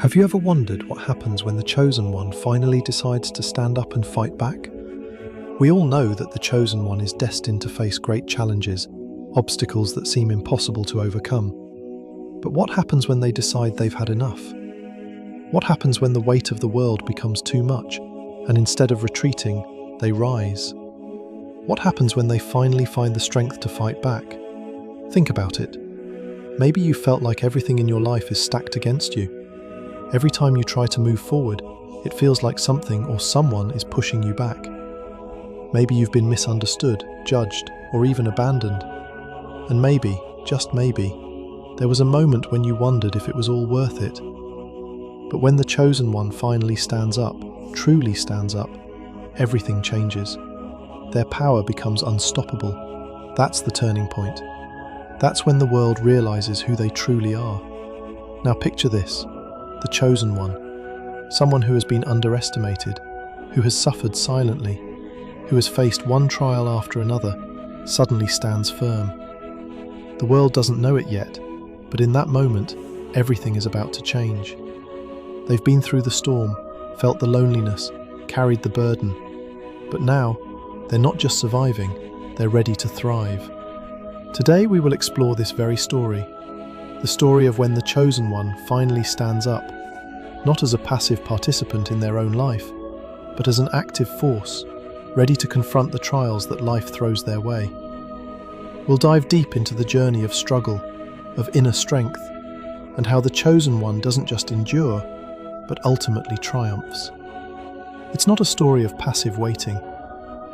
Have you ever wondered what happens when the chosen one finally decides to stand up and fight back? We all know that the chosen one is destined to face great challenges, obstacles that seem impossible to overcome. But what happens when they decide they've had enough? What happens when the weight of the world becomes too much, and instead of retreating, they rise? What happens when they finally find the strength to fight back? Think about it. Maybe you felt like everything in your life is stacked against you. Every time you try to move forward, it feels like something or someone is pushing you back. Maybe you've been misunderstood, judged, or even abandoned. And maybe, just maybe, there was a moment when you wondered if it was all worth it. But when the chosen one finally stands up, truly stands up, everything changes. Their power becomes unstoppable. That's the turning point. That's when the world realizes who they truly are. Now picture this. The chosen one, someone who has been underestimated, who has suffered silently, who has faced one trial after another, suddenly stands firm. The world doesn't know it yet, but in that moment, everything is about to change. They've been through the storm, felt the loneliness, carried the burden, but now, they're not just surviving, they're ready to thrive. Today we will explore this very story. The story of when the chosen one finally stands up, not as a passive participant in their own life, but as an active force, ready to confront the trials that life throws their way. We'll dive deep into the journey of struggle, of inner strength, and how the chosen one doesn't just endure, but ultimately triumphs. It's not a story of passive waiting.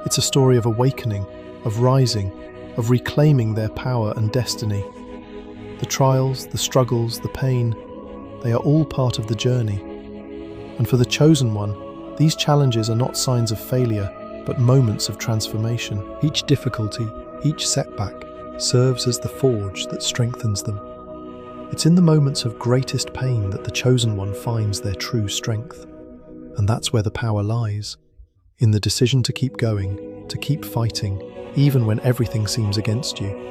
It's a story of awakening, of rising, of reclaiming their power and destiny. The trials, the struggles, the pain, they are all part of the journey. And for the chosen one, these challenges are not signs of failure, but moments of transformation. Each difficulty, each setback, serves as the forge that strengthens them. It's in the moments of greatest pain that the chosen one finds their true strength. And that's where the power lies, in the decision to keep going, to keep fighting, even when everything seems against you.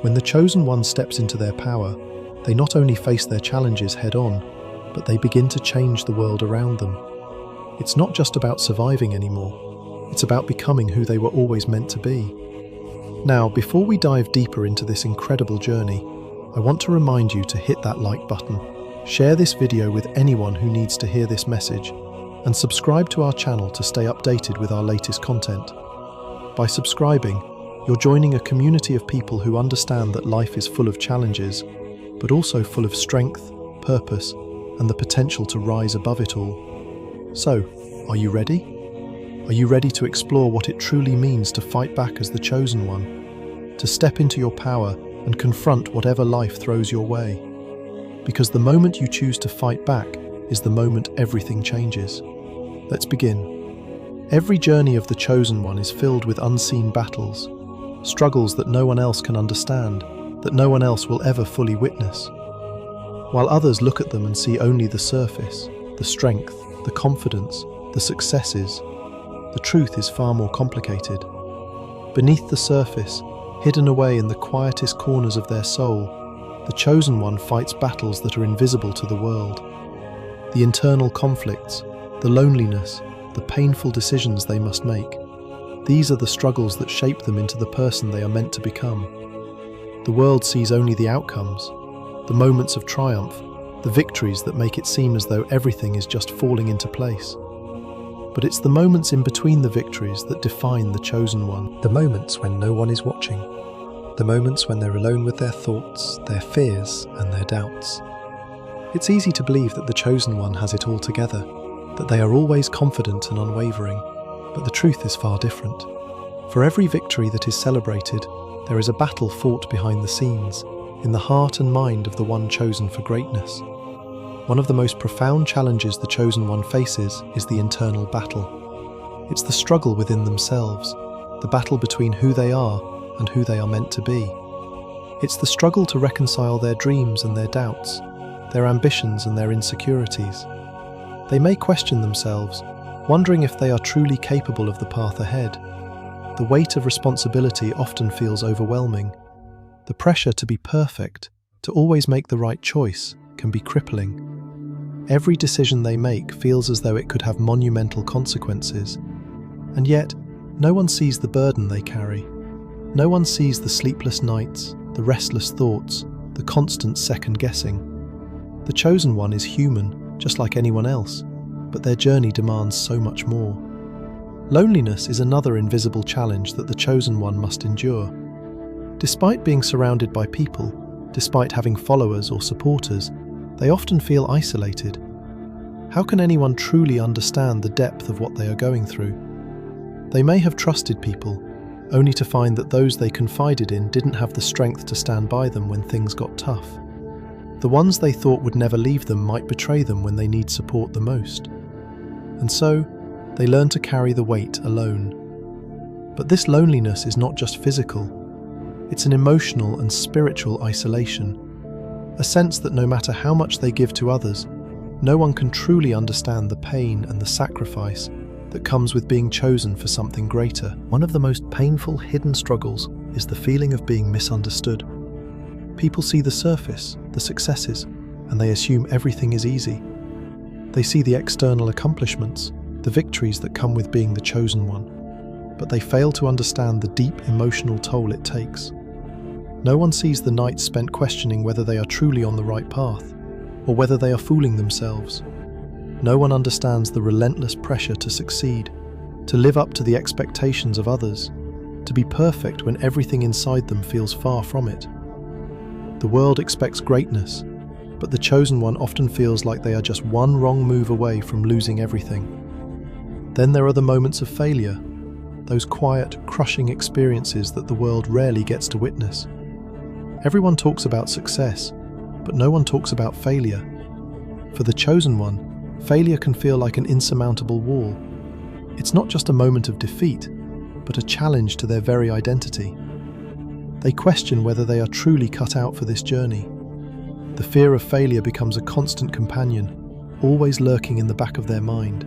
When the chosen one steps into their power, they not only face their challenges head-on, but they begin to change the world around them. It's not just about surviving anymore, it's about becoming who they were always meant to be. Now, before we dive deeper into this incredible journey, I want to remind you to hit that like button, share this video with anyone who needs to hear this message, and subscribe to our channel to stay updated with our latest content. By subscribing, you're joining a community of people who understand that life is full of challenges, but also full of strength, purpose, and the potential to rise above it all. So, are you ready? Are you ready to explore what it truly means to fight back as the chosen one? To step into your power and confront whatever life throws your way? Because the moment you choose to fight back is the moment everything changes. Let's begin. Every journey of the chosen one is filled with unseen battles, struggles that no one else can understand, that no one else will ever fully witness. While others look at them and see only the surface, the strength, the confidence, the successes, the truth is far more complicated. Beneath the surface, hidden away in the quietest corners of their soul, the chosen one fights battles that are invisible to the world. The internal conflicts, the loneliness, the painful decisions they must make. These are the struggles that shape them into the person they are meant to become. The world sees only the outcomes, the moments of triumph, the victories that make it seem as though everything is just falling into place. But it's the moments in between the victories that define the chosen one. The moments when no one is watching. The moments when they're alone with their thoughts, their fears, and their doubts. It's easy to believe that the chosen one has it all together, that they are always confident and unwavering. But the truth is far different. For every victory that is celebrated, there is a battle fought behind the scenes, in the heart and mind of the one chosen for greatness. One of the most profound challenges the chosen one faces is the internal battle. It's the struggle within themselves, the battle between who they are and who they are meant to be. It's the struggle to reconcile their dreams and their doubts, their ambitions and their insecurities. They may question themselves, wondering if they are truly capable of the path ahead. The weight of responsibility often feels overwhelming. The pressure to be perfect, to always make the right choice, can be crippling. Every decision they make feels as though it could have monumental consequences. And yet, no one sees the burden they carry. No one sees the sleepless nights, the restless thoughts, the constant second-guessing. The chosen one is human, just like anyone else, but their journey demands so much more. Loneliness is another invisible challenge that the chosen one must endure. Despite being surrounded by people, despite having followers or supporters, they often feel isolated. How can anyone truly understand the depth of what they are going through? They may have trusted people, only to find that those they confided in didn't have the strength to stand by them when things got tough. The ones they thought would never leave them might betray them when they need support the most. And so, they learn to carry the weight alone. But this loneliness is not just physical. It's an emotional and spiritual isolation. A sense that no matter how much they give to others, no one can truly understand the pain and the sacrifice that comes with being chosen for something greater. One of the most painful hidden struggles is the feeling of being misunderstood. People see the surface, the successes, and they assume everything is easy. They see the external accomplishments, the victories that come with being the chosen one, but they fail to understand the deep emotional toll it takes. No one sees the nights spent questioning whether they are truly on the right path, or whether they are fooling themselves. No one understands the relentless pressure to succeed, to live up to the expectations of others, to be perfect when everything inside them feels far from it. The world expects greatness, but the chosen one often feels like they are just one wrong move away from losing everything. Then there are the moments of failure, those quiet, crushing experiences that the world rarely gets to witness. Everyone talks about success, but no one talks about failure. For the chosen one, failure can feel like an insurmountable wall. It's not just a moment of defeat, but a challenge to their very identity. They question whether they are truly cut out for this journey. The fear of failure becomes a constant companion, always lurking in the back of their mind.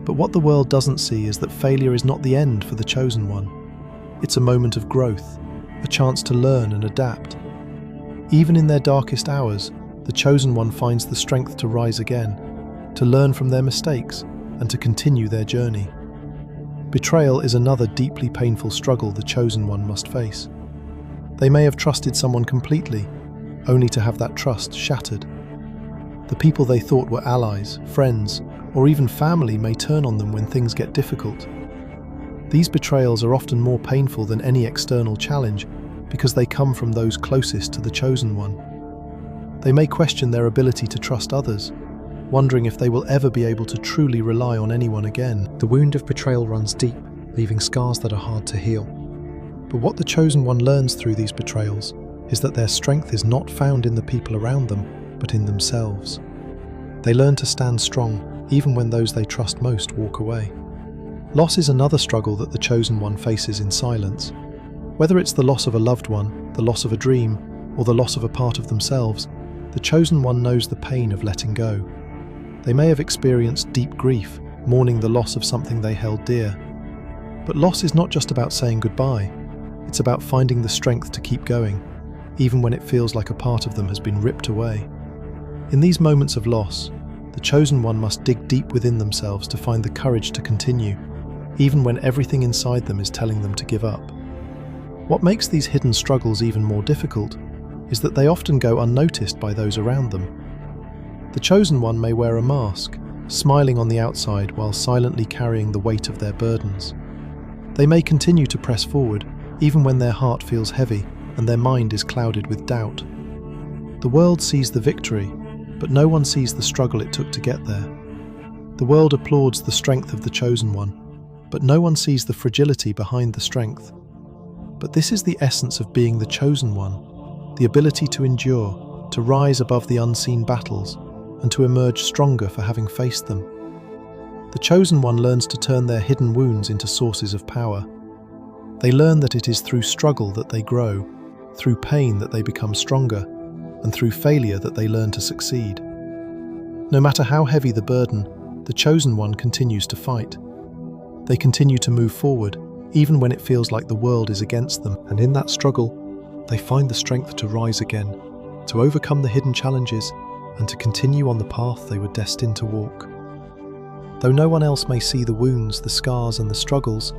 But what the world doesn't see is that failure is not the end for the chosen one. It's a moment of growth, a chance to learn and adapt. Even in their darkest hours, the chosen one finds the strength to rise again, to learn from their mistakes, and to continue their journey. Betrayal is another deeply painful struggle the chosen one must face. They may have trusted someone completely, only to have that trust shattered. The people they thought were allies, friends, or even family may turn on them when things get difficult. These betrayals are often more painful than any external challenge because they come from those closest to the chosen one. They may question their ability to trust others, wondering if they will ever be able to truly rely on anyone again. The wound of betrayal runs deep, leaving scars that are hard to heal. But what the chosen one learns through these betrayals is that their strength is not found in the people around them, but in themselves. They learn to stand strong, even when those they trust most walk away. Loss is another struggle that the chosen one faces in silence. Whether it's the loss of a loved one, the loss of a dream, or the loss of a part of themselves, the chosen one knows the pain of letting go. They may have experienced deep grief, mourning the loss of something they held dear. But loss is not just about saying goodbye. It's about finding the strength to keep going, even when it feels like a part of them has been ripped away. In these moments of loss, the chosen one must dig deep within themselves to find the courage to continue, even when everything inside them is telling them to give up. What makes these hidden struggles even more difficult is that they often go unnoticed by those around them. The chosen one may wear a mask, smiling on the outside while silently carrying the weight of their burdens. They may continue to press forward, even when their heart feels heavy and their mind is clouded with doubt. The world sees the victory, but no one sees the struggle it took to get there. The world applauds the strength of the chosen one, but no one sees the fragility behind the strength. But this is the essence of being the chosen one, the ability to endure, to rise above the unseen battles, and to emerge stronger for having faced them. The chosen one learns to turn their hidden wounds into sources of power. They learn that it is through struggle that they grow, through pain that they become stronger, and through failure that they learn to succeed. No matter how heavy the burden, the chosen one continues to fight. They continue to move forward, even when it feels like the world is against them. And in that struggle, they find the strength to rise again, to overcome the hidden challenges, and to continue on the path they were destined to walk. Though no one else may see the wounds, the scars, and the struggles,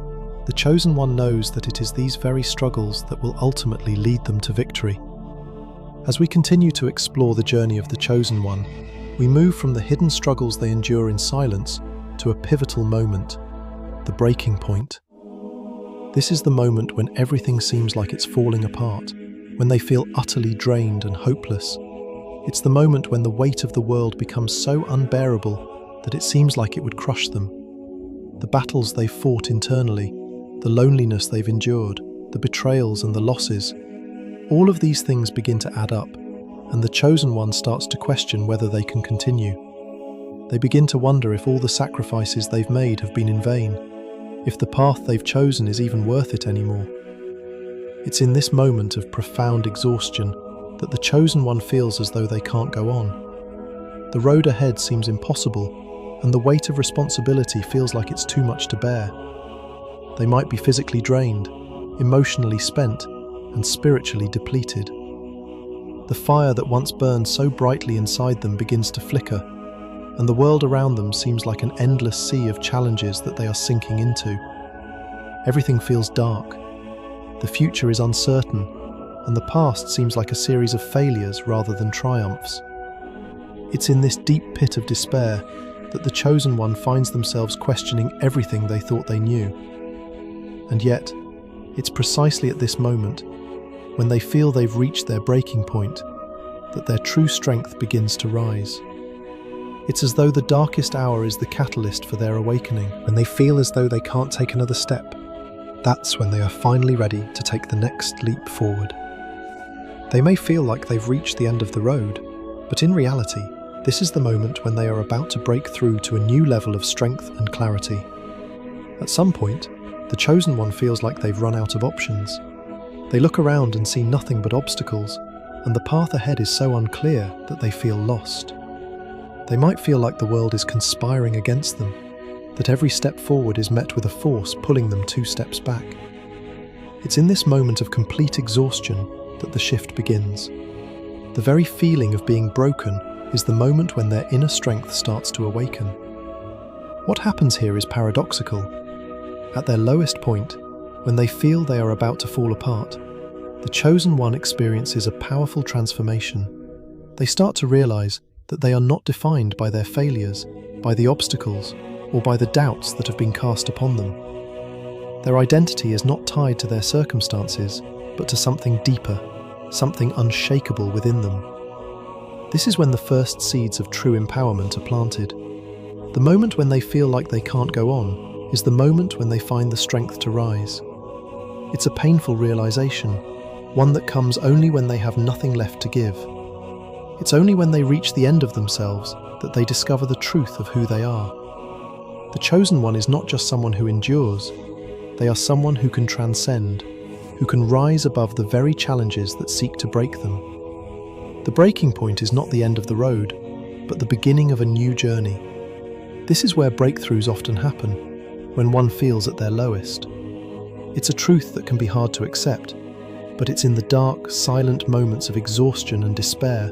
the chosen one knows that it is these very struggles that will ultimately lead them to victory. As we continue to explore the journey of the chosen one, we move from the hidden struggles they endure in silence to a pivotal moment, the breaking point. This is the moment when everything seems like it's falling apart, when they feel utterly drained and hopeless. It's the moment when the weight of the world becomes so unbearable that it seems like it would crush them. The battles they've fought internally, the loneliness they've endured, the betrayals and the losses, all of these things begin to add up, and the chosen one starts to question whether they can continue. They begin to wonder if all the sacrifices they've made have been in vain, if the path they've chosen is even worth it anymore. It's in this moment of profound exhaustion that the chosen one feels as though they can't go on. The road ahead seems impossible, and the weight of responsibility feels like it's too much to bear. They might be physically drained, emotionally spent, and spiritually depleted. The fire that once burned so brightly inside them begins to flicker, and the world around them seems like an endless sea of challenges that they are sinking into. Everything feels dark. The future is uncertain, and the past seems like a series of failures rather than triumphs. It's in this deep pit of despair that the chosen one finds themselves questioning everything they thought they knew. And yet, it's precisely at this moment, when they feel they've reached their breaking point, that their true strength begins to rise. It's as though the darkest hour is the catalyst for their awakening. When they feel as though they can't take another step, that's when they are finally ready to take the next leap forward. They may feel like they've reached the end of the road, but in reality, this is the moment when they are about to break through to a new level of strength and clarity. At some point, the chosen one feels like they've run out of options. They look around and see nothing but obstacles, and the path ahead is so unclear that they feel lost. They might feel like the world is conspiring against them, that every step forward is met with a force pulling them 2 steps back. It's in this moment of complete exhaustion that the shift begins. The very feeling of being broken is the moment when their inner strength starts to awaken. What happens here is paradoxical. At their lowest point, when they feel they are about to fall apart, the chosen one experiences a powerful transformation. They start to realize that they are not defined by their failures, by the obstacles, or by the doubts that have been cast upon them. Their identity is not tied to their circumstances, but to something deeper, something unshakable within them. This is when the first seeds of true empowerment are planted. The moment when they feel like they can't go on is the moment when they find the strength to rise. It's a painful realization, one that comes only when they have nothing left to give. It's only when they reach the end of themselves that they discover the truth of who they are. The chosen one is not just someone who endures, they are someone who can transcend, who can rise above the very challenges that seek to break them. The breaking point is not the end of the road, but the beginning of a new journey. This is where breakthroughs often happen, when one feels at their lowest. It's a truth that can be hard to accept, but it's in the dark, silent moments of exhaustion and despair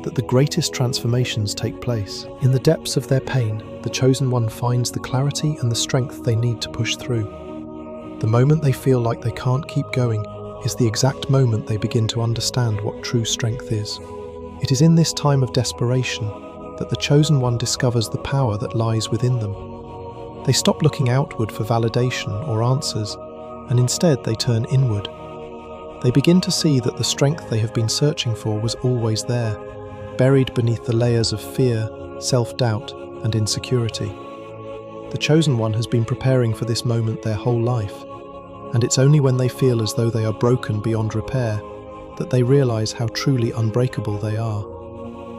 that the greatest transformations take place. In the depths of their pain, the chosen one finds the clarity and the strength they need to push through. The moment they feel like they can't keep going is the exact moment they begin to understand what true strength is. It is in this time of desperation that the chosen one discovers the power that lies within them. They stop looking outward for validation or answers, and instead they turn inward. They begin to see that the strength they have been searching for was always there, buried beneath the layers of fear, self-doubt, and insecurity. The chosen one has been preparing for this moment their whole life, and it's only when they feel as though they are broken beyond repair that they realize how truly unbreakable they are.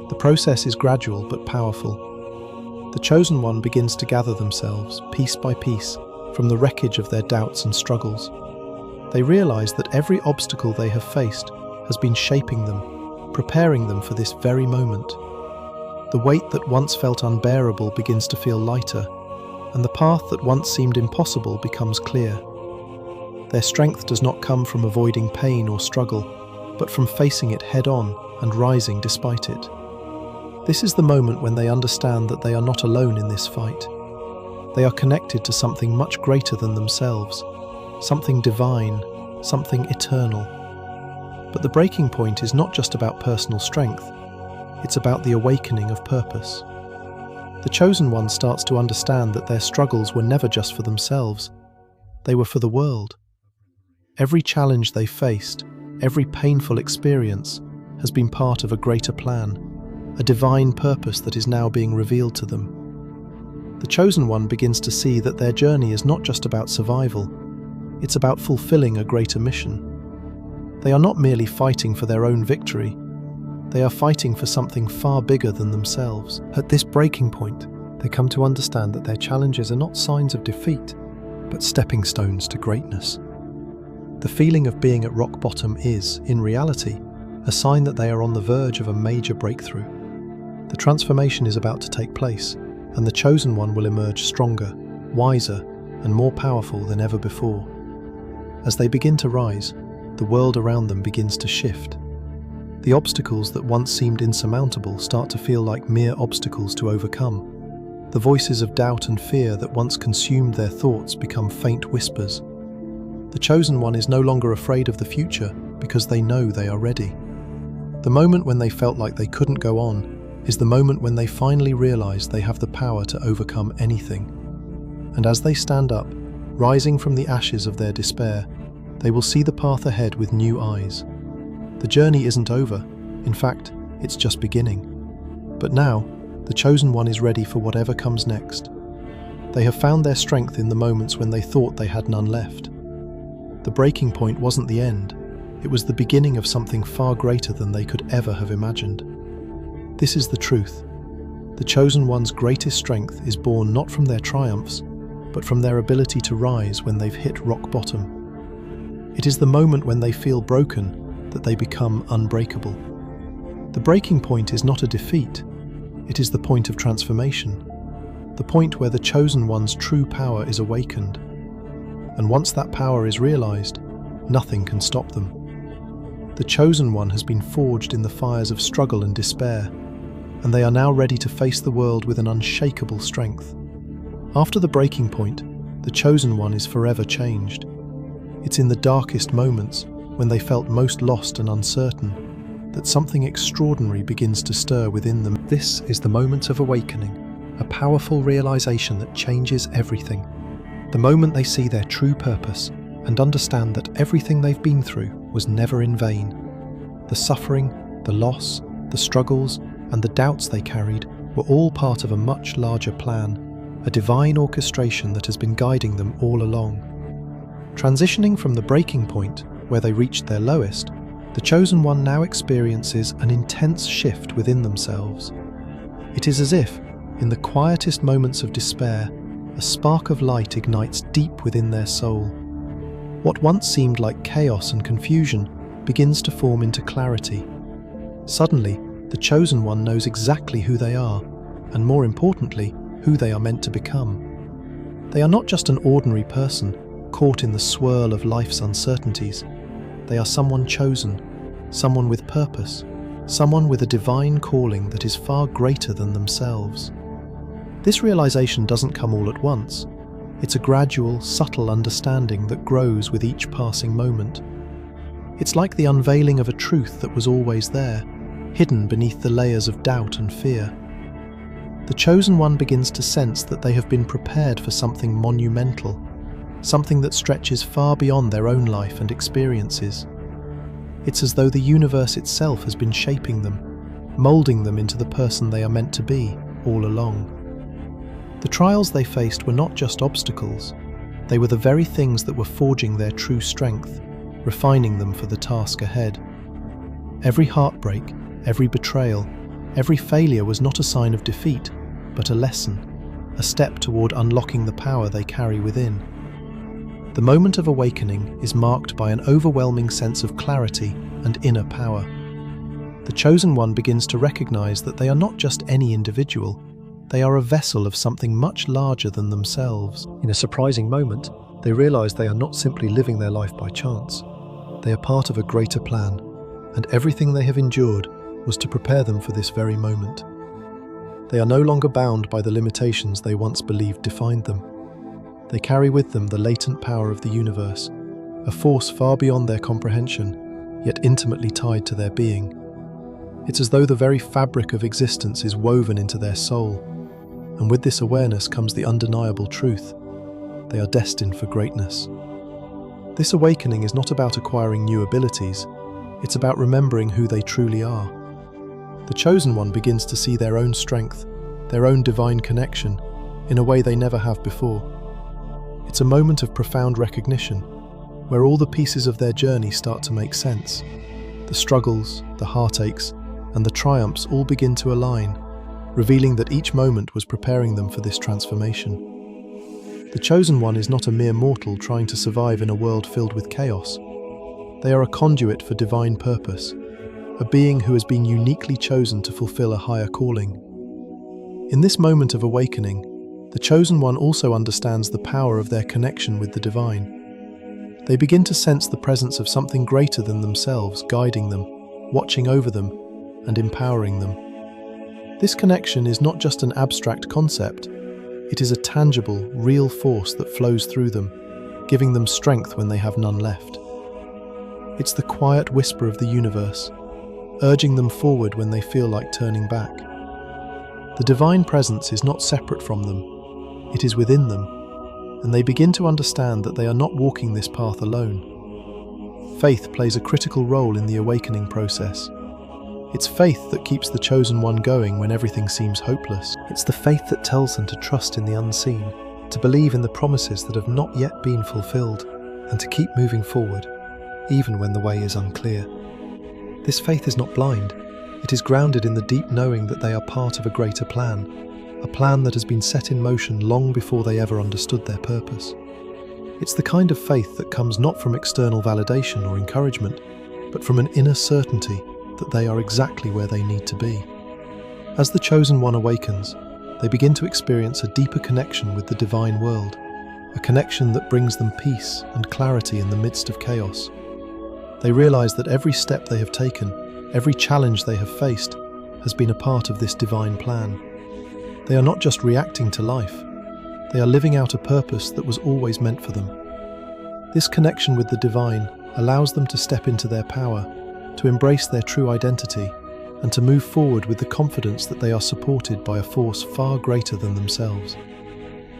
The process is gradual but powerful. The chosen one begins to gather themselves, piece by piece, from the wreckage of their doubts and struggles. They realize that every obstacle they have faced has been shaping them, preparing them for this very moment. The weight that once felt unbearable begins to feel lighter, and the path that once seemed impossible becomes clear. Their strength does not come from avoiding pain or struggle, but from facing it head-on and rising despite it. This is the moment when they understand that they are not alone in this fight. They are connected to something much greater than themselves, something divine, something eternal. But the breaking point is not just about personal strength, it's about the awakening of purpose. The chosen one starts to understand that their struggles were never just for themselves, they were for the world. Every challenge they faced, every painful experience, has been part of a greater plan, a divine purpose that is now being revealed to them. The chosen one begins to see that their journey is not just about survival, it's about fulfilling a greater mission. They are not merely fighting for their own victory, they are fighting for something far bigger than themselves. At this breaking point, they come to understand that their challenges are not signs of defeat, but stepping stones to greatness. The feeling of being at rock bottom is, in reality, a sign that they are on the verge of a major breakthrough. The transformation is about to take place, and the chosen one will emerge stronger, wiser, and more powerful than ever before. As they begin to rise, the world around them begins to shift. The obstacles that once seemed insurmountable start to feel like mere obstacles to overcome. The voices of doubt and fear that once consumed their thoughts become faint whispers. The chosen one is no longer afraid of the future because they know they are ready. The moment when they felt like they couldn't go on is the moment when they finally realize they have the power to overcome anything. And as they stand up, rising from the ashes of their despair, they will see the path ahead with new eyes. The journey isn't over. In fact, it's just beginning. But now, the chosen one is ready for whatever comes next. They have found their strength in the moments when they thought they had none left. The breaking point wasn't the end. It was the beginning of something far greater than they could ever have imagined. This is the truth. The chosen one's greatest strength is born not from their triumphs, but from their ability to rise when they've hit rock bottom. It is the moment when they feel broken that they become unbreakable. The breaking point is not a defeat, it is the point of transformation, the point where the chosen one's true power is awakened. And once that power is realized, nothing can stop them. The chosen one has been forged in the fires of struggle and despair, and they are now ready to face the world with an unshakable strength. After the breaking point, the chosen one is forever changed. It's in the darkest moments, when they felt most lost and uncertain, that something extraordinary begins to stir within them. This is the moment of awakening, a powerful realization that changes everything. The moment they see their true purpose and understand that everything they've been through was never in vain. The suffering, the loss, the struggles, and the doubts they carried were all part of a much larger plan, a divine orchestration that has been guiding them all along. Transitioning from the breaking point, where they reached their lowest, the chosen one now experiences an intense shift within themselves. It is as if, in the quietest moments of despair, a spark of light ignites deep within their soul. What once seemed like chaos and confusion begins to form into clarity. Suddenly, the chosen one knows exactly who they are, and more importantly, who they are meant to become. They are not just an ordinary person, caught in the swirl of life's uncertainties. They are someone chosen, someone with purpose, someone with a divine calling that is far greater than themselves. This realization doesn't come all at once. It's a gradual, subtle understanding that grows with each passing moment. It's like the unveiling of a truth that was always there, hidden beneath the layers of doubt and fear. The chosen one begins to sense that they have been prepared for something monumental, something that stretches far beyond their own life and experiences. It's as though the universe itself has been shaping them, molding them into the person they are meant to be all along. The trials they faced were not just obstacles, they were the very things that were forging their true strength, refining them for the task ahead. Every heartbreak, every betrayal, every failure was not a sign of defeat, but a lesson, a step toward unlocking the power they carry within. The moment of awakening is marked by an overwhelming sense of clarity and inner power. The chosen one begins to recognize that they are not just any individual, they are a vessel of something much larger than themselves. In a surprising moment, they realize they are not simply living their life by chance. They are part of a greater plan, and everything they have endured was to prepare them for this very moment. They are no longer bound by the limitations they once believed defined them. They carry with them the latent power of the universe, a force far beyond their comprehension, yet intimately tied to their being. It's as though the very fabric of existence is woven into their soul, and with this awareness comes the undeniable truth: they are destined for greatness. This awakening is not about acquiring new abilities, it's about remembering who they truly are. The Chosen One begins to see their own strength, their own divine connection, in a way they never have before. It's a moment of profound recognition, where all the pieces of their journey start to make sense. The struggles, the heartaches, and the triumphs all begin to align, revealing that each moment was preparing them for this transformation. The Chosen One is not a mere mortal trying to survive in a world filled with chaos. They are a conduit for divine purpose, a being who has been uniquely chosen to fulfill a higher calling. In this moment of awakening, the Chosen One also understands the power of their connection with the divine. They begin to sense the presence of something greater than themselves, guiding them, watching over them, and empowering them. This connection is not just an abstract concept, it is a tangible, real force that flows through them, giving them strength when they have none left. It's the quiet whisper of the universe, urging them forward when they feel like turning back. The divine presence is not separate from them, it is within them, and they begin to understand that they are not walking this path alone. Faith plays a critical role in the awakening process. It's faith that keeps the Chosen One going when everything seems hopeless. It's the faith that tells them to trust in the unseen, to believe in the promises that have not yet been fulfilled, and to keep moving forward, even when the way is unclear. This faith is not blind. It is grounded in the deep knowing that they are part of a greater plan, a plan that has been set in motion long before they ever understood their purpose. It's the kind of faith that comes not from external validation or encouragement, but from an inner certainty that they are exactly where they need to be. As the Chosen One awakens, they begin to experience a deeper connection with the divine world, a connection that brings them peace and clarity in the midst of chaos. They realize that every step they have taken, every challenge they have faced, has been a part of this divine plan. They are not just reacting to life, they are living out a purpose that was always meant for them. This connection with the divine allows them to step into their power, to embrace their true identity, and to move forward with the confidence that they are supported by a force far greater than themselves.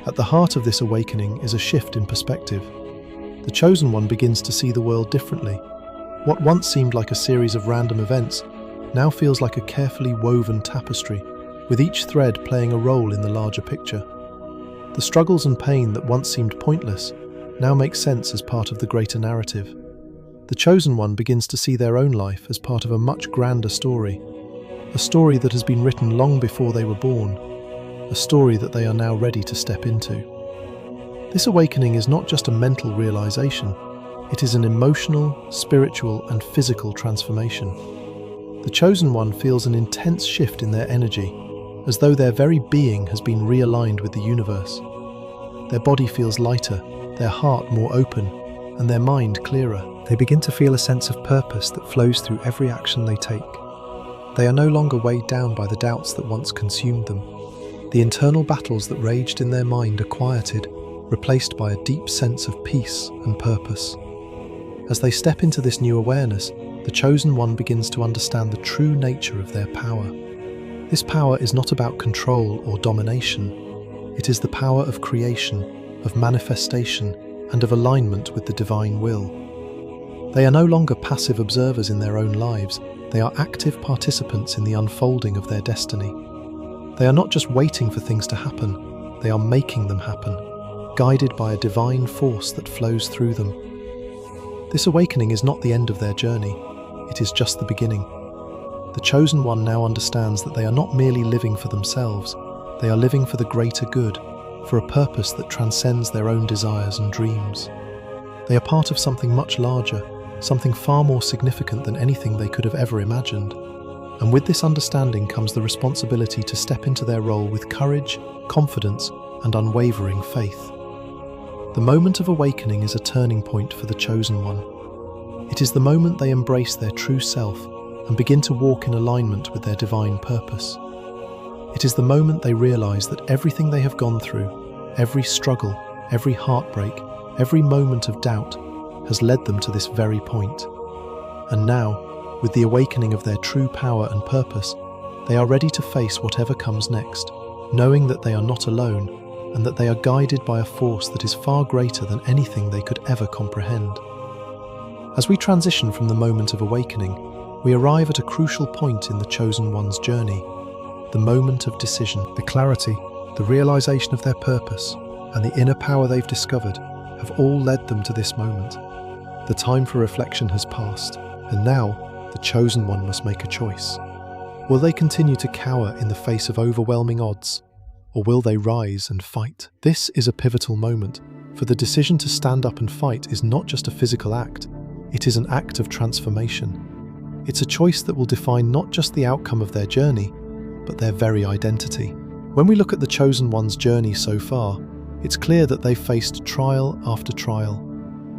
At the heart of this awakening is a shift in perspective. The Chosen One begins to see the world differently. What once seemed like a series of random events now feels like a carefully woven tapestry, with each thread playing a role in the larger picture. The struggles and pain that once seemed pointless now make sense as part of the greater narrative. The Chosen One begins to see their own life as part of a much grander story, a story that has been written long before they were born, a story that they are now ready to step into. This awakening is not just a mental realization, it is an emotional, spiritual, and physical transformation. The Chosen One feels an intense shift in their energy, as though their very being has been realigned with the universe. Their body feels lighter, their heart more open, and their mind clearer. They begin to feel a sense of purpose that flows through every action they take. They are no longer weighed down by the doubts that once consumed them. The internal battles that raged in their mind are quieted, replaced by a deep sense of peace and purpose. As they step into this new awareness, the Chosen One begins to understand the true nature of their power. This power is not about control or domination. It is the power of creation, of manifestation, and of alignment with the divine will. They are no longer passive observers in their own lives, they are active participants in the unfolding of their destiny. They are not just waiting for things to happen, they are making them happen, guided by a divine force that flows through them. This awakening is not the end of their journey, it is just the beginning. The Chosen One now understands that they are not merely living for themselves, they are living for the greater good, for a purpose that transcends their own desires and dreams. They are part of something much larger, something far more significant than anything they could have ever imagined. And with this understanding comes the responsibility to step into their role with courage, confidence, and unwavering faith. The moment of awakening is a turning point for the Chosen One. It is the moment they embrace their true self and begin to walk in alignment with their divine purpose. It is the moment they realize that everything they have gone through, every struggle, every heartbreak, every moment of doubt, has led them to this very point. And now, with the awakening of their true power and purpose, they are ready to face whatever comes next, knowing that they are not alone and that they are guided by a force that is far greater than anything they could ever comprehend. As we transition from the moment of awakening, we arrive at a crucial point in the Chosen One's journey, the moment of decision. The clarity, the realization of their purpose, and the inner power they've discovered have all led them to this moment. The time for reflection has passed, and now the Chosen One must make a choice. Will they continue to cower in the face of overwhelming odds, or will they rise and fight? This is a pivotal moment, for the decision to stand up and fight is not just a physical act, it is an act of transformation. It's a choice that will define not just the outcome of their journey, but their very identity. When we look at the Chosen One's journey so far, it's clear that they've faced trial after trial.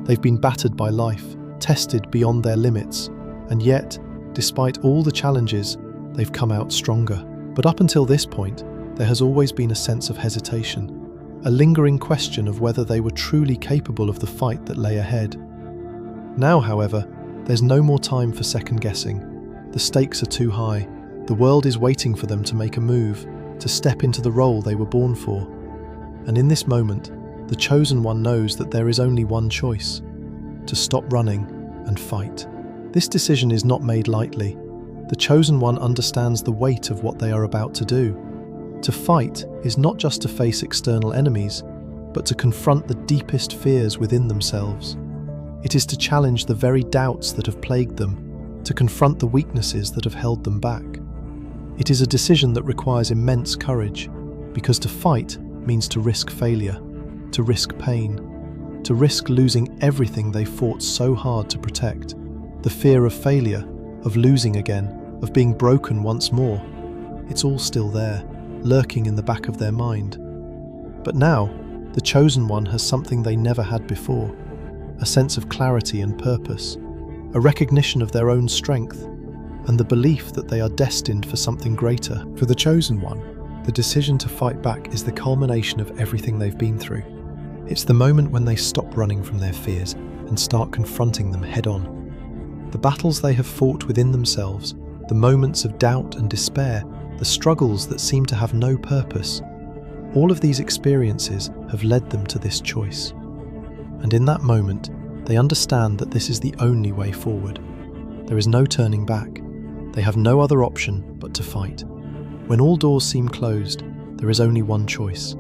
They've been battered by life, tested beyond their limits, and yet, despite all the challenges, they've come out stronger. But up until this point, there has always been a sense of hesitation, a lingering question of whether they were truly capable of the fight that lay ahead. Now, however, there's no more time for second-guessing. The stakes are too high. The world is waiting for them to make a move, to step into the role they were born for. And in this moment, the Chosen One knows that there is only one choice: to stop running and fight. This decision is not made lightly. The Chosen One understands the weight of what they are about to do. To fight is not just to face external enemies, but to confront the deepest fears within themselves. It is to challenge the very doubts that have plagued them, to confront the weaknesses that have held them back. It is a decision that requires immense courage, because to fight means to risk failure, to risk pain, to risk losing everything they fought so hard to protect. The fear of failure, of losing again, of being broken once more, it's all still there, lurking in the back of their mind. But now, the Chosen One has something they never had before, a sense of clarity and purpose, a recognition of their own strength, and the belief that they are destined for something greater. For the Chosen One, the decision to fight back is the culmination of everything they've been through. It's the moment when they stop running from their fears and start confronting them head-on. The battles they have fought within themselves, the moments of doubt and despair, the struggles that seem to have no purpose, all of these experiences have led them to this choice. And in that moment, they understand that this is the only way forward. There is no turning back. They have no other option but to fight. When all doors seem closed, there is only one choice: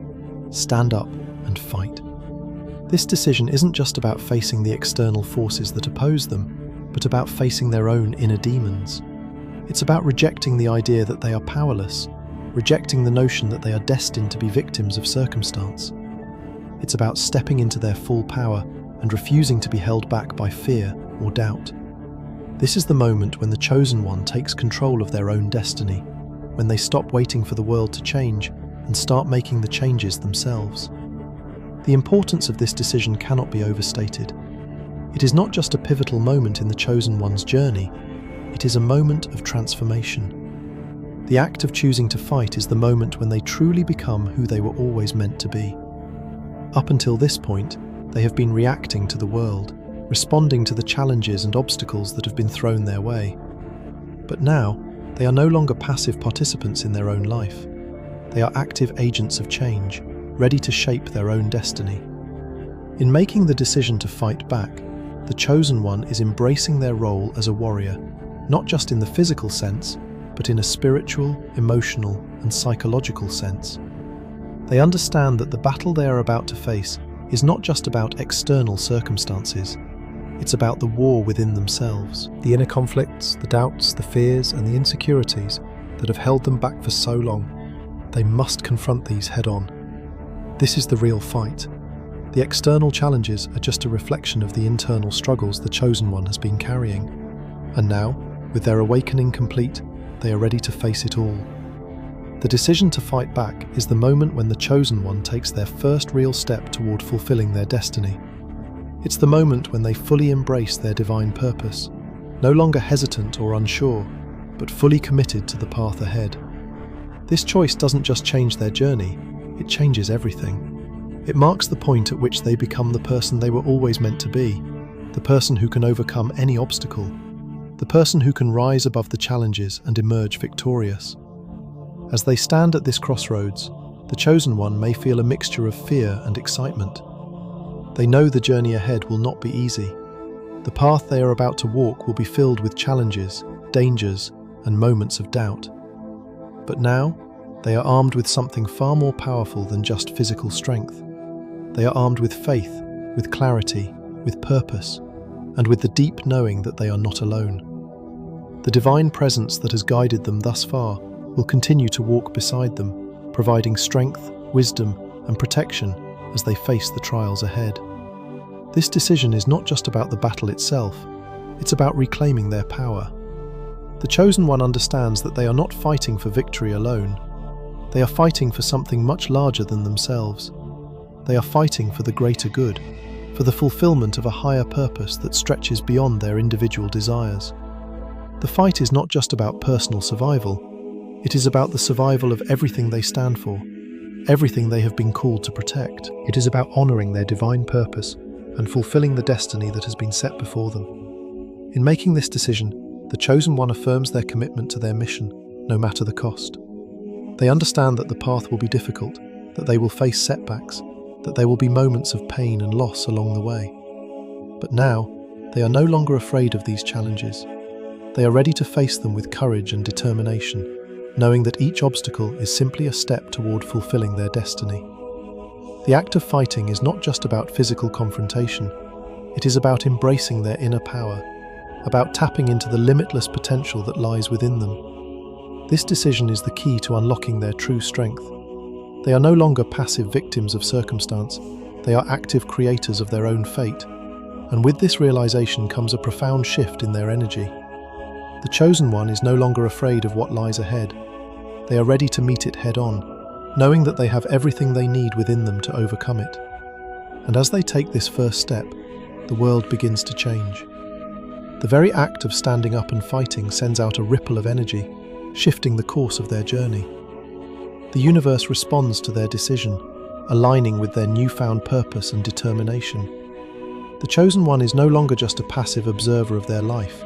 stand up and fight. This decision isn't just about facing the external forces that oppose them, but about facing their own inner demons. It's about rejecting the idea that they are powerless, rejecting the notion that they are destined to be victims of circumstance. It's about stepping into their full power and refusing to be held back by fear or doubt. This is the moment when the Chosen One takes control of their own destiny, when they stop waiting for the world to change and start making the changes themselves. The importance of this decision cannot be overstated. It is not just a pivotal moment in the Chosen One's journey, it is a moment of transformation. The act of choosing to fight is the moment when they truly become who they were always meant to be. Up until this point, they have been reacting to the world, responding to the challenges and obstacles that have been thrown their way. But now, they are no longer passive participants in their own life. They are active agents of change, ready to shape their own destiny. In making the decision to fight back, the Chosen One is embracing their role as a warrior, not just in the physical sense, but in a spiritual, emotional, and psychological sense. They understand that the battle they are about to face is not just about external circumstances. It's about the war within themselves. The inner conflicts, the doubts, the fears, and the insecurities that have held them back for so long. They must confront these head-on. This is the real fight. The external challenges are just a reflection of the internal struggles the Chosen One has been carrying. And now, with their awakening complete, they are ready to face it all. The decision to fight back is the moment when the Chosen One takes their first real step toward fulfilling their destiny. It's the moment when they fully embrace their divine purpose, no longer hesitant or unsure, but fully committed to the path ahead. This choice doesn't just change their journey, it changes everything. It marks the point at which they become the person they were always meant to be, the person who can overcome any obstacle, the person who can rise above the challenges and emerge victorious. As they stand at this crossroads, the chosen one may feel a mixture of fear and excitement. They know the journey ahead will not be easy. The path they are about to walk will be filled with challenges, dangers, and moments of doubt. But now, they are armed with something far more powerful than just physical strength. They are armed with faith, with clarity, with purpose, and with the deep knowing that they are not alone. The divine presence that has guided them thus far will continue to walk beside them, providing strength, wisdom, and protection as they face the trials ahead. This decision is not just about the battle itself, it's about reclaiming their power. The chosen one understands that they are not fighting for victory alone. They are fighting for something much larger than themselves. They are fighting for the greater good, for the fulfillment of a higher purpose that stretches beyond their individual desires. The fight is not just about personal survival, it is about the survival of everything they stand for, everything they have been called to protect. It is about honoring their divine purpose and fulfilling the destiny that has been set before them. In making this decision, the chosen one affirms their commitment to their mission, no matter the cost. They understand that the path will be difficult, that they will face setbacks, that there will be moments of pain and loss along the way. But now, they are no longer afraid of these challenges. They are ready to face them with courage and determination, knowing that each obstacle is simply a step toward fulfilling their destiny. The act of fighting is not just about physical confrontation, it is about embracing their inner power, about tapping into the limitless potential that lies within them. This decision is the key to unlocking their true strength. They are no longer passive victims of circumstance, they are active creators of their own fate, and with this realization comes a profound shift in their energy. The chosen one is no longer afraid of what lies ahead. They are ready to meet it head-on, knowing that they have everything they need within them to overcome it. And as they take this first step, the world begins to change. The very act of standing up and fighting sends out a ripple of energy, shifting the course of their journey. The universe responds to their decision, aligning with their newfound purpose and determination. The chosen one is no longer just a passive observer of their life.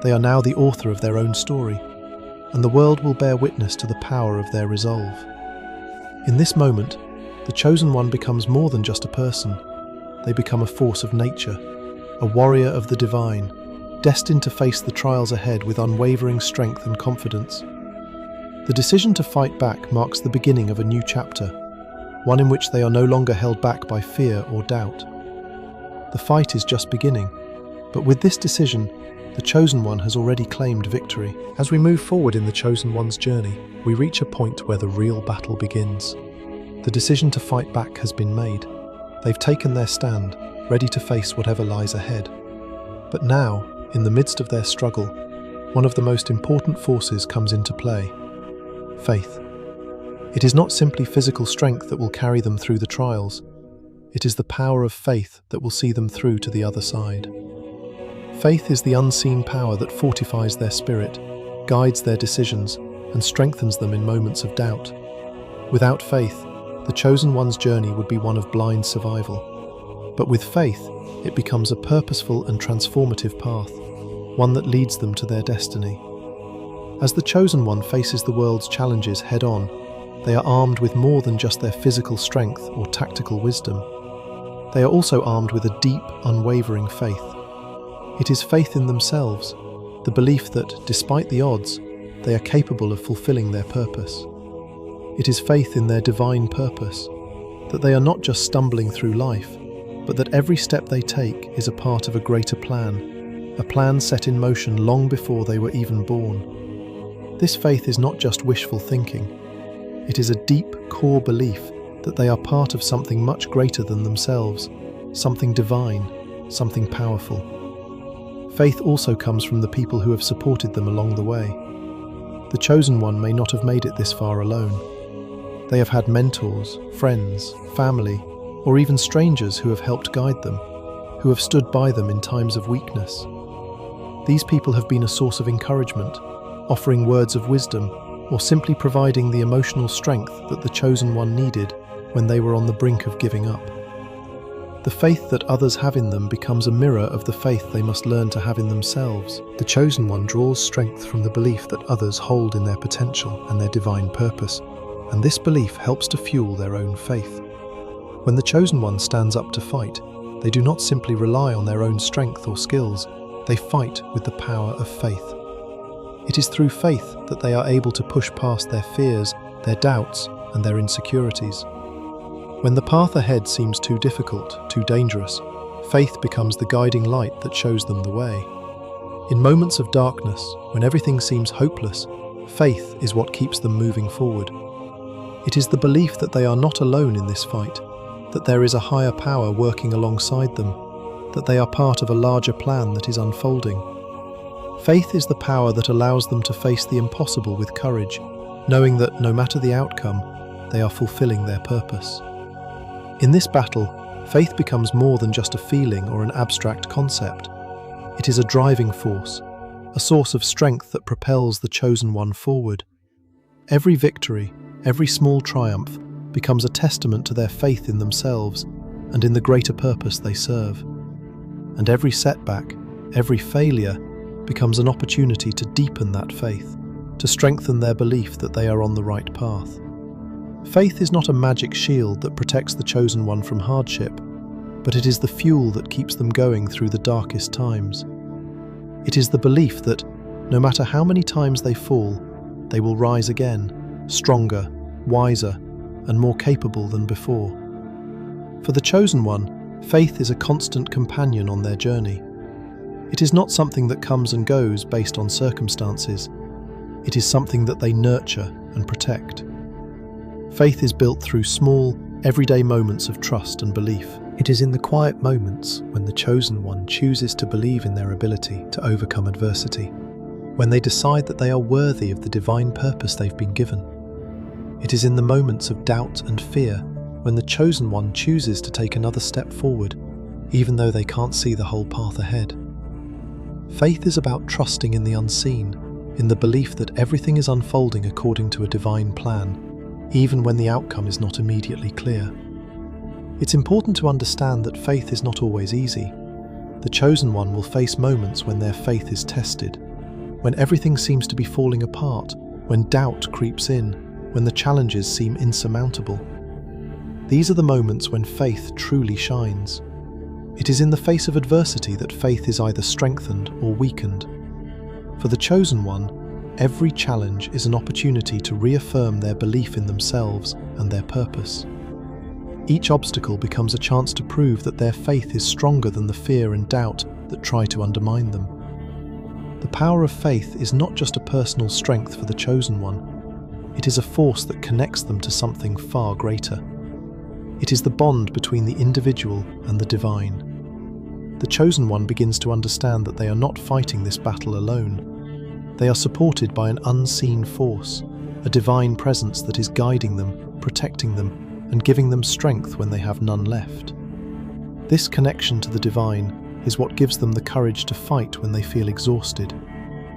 They are now the author of their own story, and the world will bear witness to the power of their resolve. In this moment, the chosen one becomes more than just a person. They become a force of nature, a warrior of the divine, destined to face the trials ahead with unwavering strength and confidence. The decision to fight back marks the beginning of a new chapter, one in which they are no longer held back by fear or doubt. The fight is just beginning, but with this decision, the chosen one has already claimed victory. As we move forward in the chosen one's journey, we reach a point where the real battle begins. The decision to fight back has been made. They've taken their stand, ready to face whatever lies ahead. But now, in the midst of their struggle, one of the most important forces comes into play: faith. It is not simply physical strength that will carry them through the trials. It is the power of faith that will see them through to the other side. Faith is the unseen power that fortifies their spirit, guides their decisions, and strengthens them in moments of doubt. Without faith, the chosen one's journey would be one of blind survival. But with faith, it becomes a purposeful and transformative path, one that leads them to their destiny. As the chosen one faces the world's challenges head-on, they are armed with more than just their physical strength or tactical wisdom. They are also armed with a deep, unwavering faith. It is faith in themselves, the belief that, despite the odds, they are capable of fulfilling their purpose. It is faith in their divine purpose, that they are not just stumbling through life, but that every step they take is a part of a greater plan, a plan set in motion long before they were even born. This faith is not just wishful thinking. It is a deep, core belief that they are part of something much greater than themselves, something divine, something powerful. Faith also comes from the people who have supported them along the way. The chosen one may not have made it this far alone. They have had mentors, friends, family, or even strangers who have helped guide them, who have stood by them in times of weakness. These people have been a source of encouragement, offering words of wisdom, or simply providing the emotional strength that the chosen one needed when they were on the brink of giving up. The faith that others have in them becomes a mirror of the faith they must learn to have in themselves. The chosen one draws strength from the belief that others hold in their potential and their divine purpose, and this belief helps to fuel their own faith. When the chosen one stands up to fight, they do not simply rely on their own strength or skills, they fight with the power of faith. It is through faith that they are able to push past their fears, their doubts, and their insecurities. When the path ahead seems too difficult, too dangerous, faith becomes the guiding light that shows them the way. In moments of darkness, when everything seems hopeless, faith is what keeps them moving forward. It is the belief that they are not alone in this fight, that there is a higher power working alongside them, that they are part of a larger plan that is unfolding. Faith is the power that allows them to face the impossible with courage, knowing that no matter the outcome, they are fulfilling their purpose. In this battle, faith becomes more than just a feeling or an abstract concept. It is a driving force, a source of strength that propels the chosen one forward. Every victory, every small triumph, becomes a testament to their faith in themselves and in the greater purpose they serve. And every setback, every failure, becomes an opportunity to deepen that faith, to strengthen their belief that they are on the right path. Faith is not a magic shield that protects the chosen one from hardship, but it is the fuel that keeps them going through the darkest times. It is the belief that, no matter how many times they fall, they will rise again, stronger, wiser, and more capable than before. For the chosen one, faith is a constant companion on their journey. It is not something that comes and goes based on circumstances. It is something that they nurture and protect. Faith is built through small, everyday moments of trust and belief. It is in the quiet moments when the chosen one chooses to believe in their ability to overcome adversity, when they decide that they are worthy of the divine purpose they've been given. It is in the moments of doubt and fear when the chosen one chooses to take another step forward, even though they can't see the whole path ahead. Faith is about trusting in the unseen, in the belief that everything is unfolding according to a divine plan, even when the outcome is not immediately clear. It's important to understand that faith is not always easy. The chosen one will face moments when their faith is tested, when everything seems to be falling apart, when doubt creeps in, when the challenges seem insurmountable. These are the moments when faith truly shines. It is in the face of adversity that faith is either strengthened or weakened. For the chosen one, every challenge is an opportunity to reaffirm their belief in themselves and their purpose. Each obstacle becomes a chance to prove that their faith is stronger than the fear and doubt that try to undermine them. The power of faith is not just a personal strength for the chosen one. It is a force that connects them to something far greater. It is the bond between the individual and the divine. The chosen one begins to understand that they are not fighting this battle alone. They are supported by an unseen force, a divine presence that is guiding them, protecting them, and giving them strength when they have none left. This connection to the divine is what gives them the courage to fight when they feel exhausted,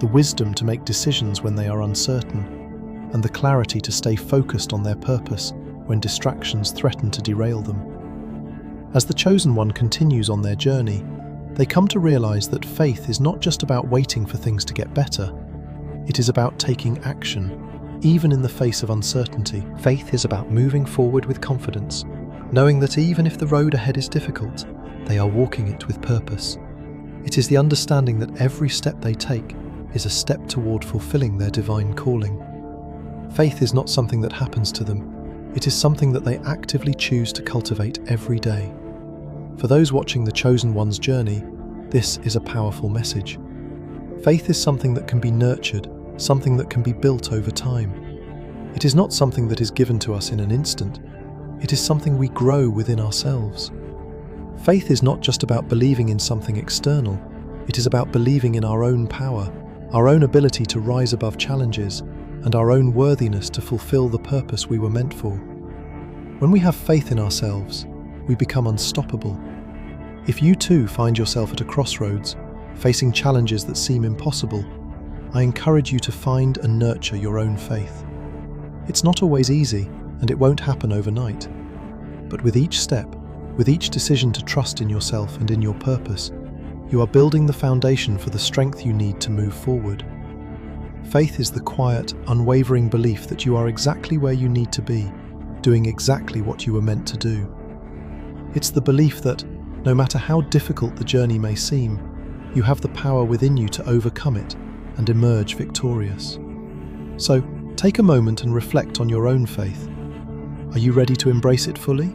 the wisdom to make decisions when they are uncertain, and the clarity to stay focused on their purpose when distractions threaten to derail them. As the chosen one continues on their journey, they come to realize that faith is not just about waiting for things to get better. It is about taking action, even in the face of uncertainty. Faith is about moving forward with confidence, knowing that even if the road ahead is difficult, they are walking it with purpose. It is the understanding that every step they take is a step toward fulfilling their divine calling. Faith is not something that happens to them. It is something that they actively choose to cultivate every day. For those watching the chosen one's journey, this is a powerful message. Faith is something that can be nurtured, something that can be built over time. It is not something that is given to us in an instant. It is something we grow within ourselves. Faith is not just about believing in something external. It is about believing in our own power, our own ability to rise above challenges, and our own worthiness to fulfill the purpose we were meant for. When we have faith in ourselves, we become unstoppable. If you too find yourself at a crossroads, facing challenges that seem impossible, I encourage you to find and nurture your own faith. It's not always easy, and it won't happen overnight. But with each step, with each decision to trust in yourself and in your purpose, you are building the foundation for the strength you need to move forward. Faith is the quiet, unwavering belief that you are exactly where you need to be, doing exactly what you were meant to do. It's the belief that, no matter how difficult the journey may seem, you have the power within you to overcome it and emerge victorious. So, take a moment and reflect on your own faith. Are you ready to embrace it fully?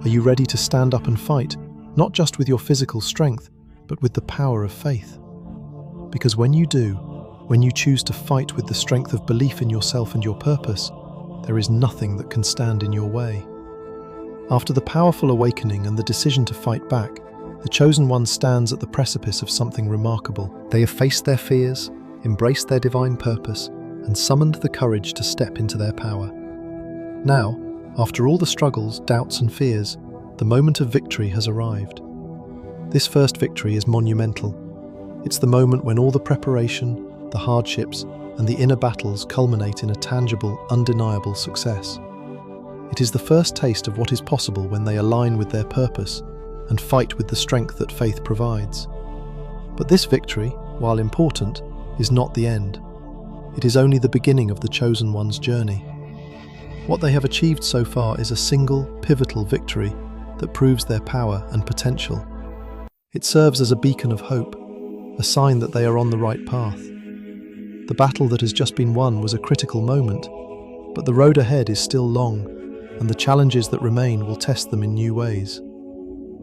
Are you ready to stand up and fight, not just with your physical strength, but with the power of faith? Because when you do, when you choose to fight with the strength of belief in yourself and your purpose, there is nothing that can stand in your way. After the powerful awakening and the decision to fight back, the chosen one stands at the precipice of something remarkable. They have faced their fears, embraced their divine purpose, and summoned the courage to step into their power. Now, after all the struggles, doubts and fears, the moment of victory has arrived. This first victory is monumental. It's the moment when all the preparation, the hardships, and the inner battles culminate in a tangible, undeniable success. It is the first taste of what is possible when they align with their purpose and fight with the strength that faith provides. But this victory, while important, is not the end. It is only the beginning of the chosen one's journey. What they have achieved so far is a single, pivotal victory that proves their power and potential. It serves as a beacon of hope, a sign that they are on the right path. The battle that has just been won was a critical moment, but the road ahead is still long, and the challenges that remain will test them in new ways.